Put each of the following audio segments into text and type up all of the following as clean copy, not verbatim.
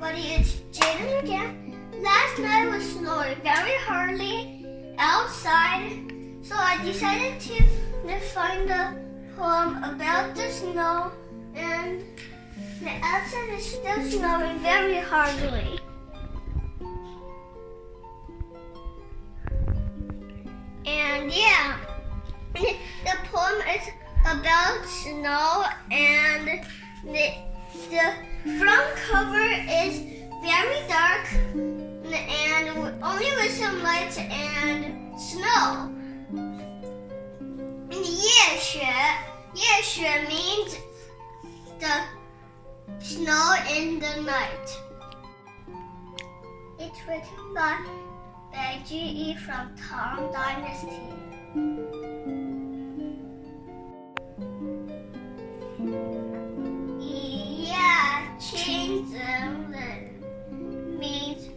everybody, it's Jaden again. Last night was snowing very hardly outside, so I decided to find a poem about the snow, and the outside is still snowing very hardly. And yeah, the poem is about snow, and the front cover is very dark and only with some lights and snow. And 夜雪 means the snow in the night. It's written by Ji from Tang Dynasty. Means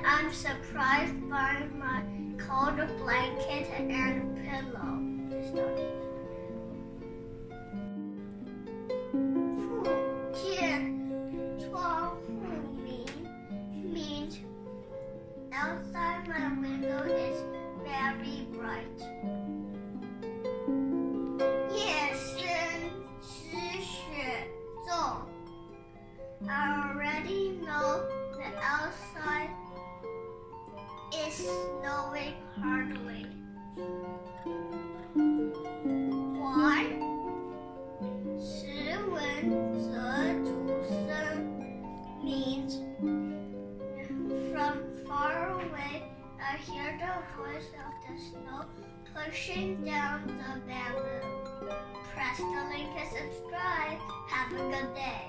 I'm surprised by my cold blanket and pillow. Means outside my window is very bright. 夜深知雪重 I already know that outside is snowing hardly. Why? 时闻则主声 means from far away I hear the voice of the snow pushing down the bamboo. Press the link and subscribe. Have a good day.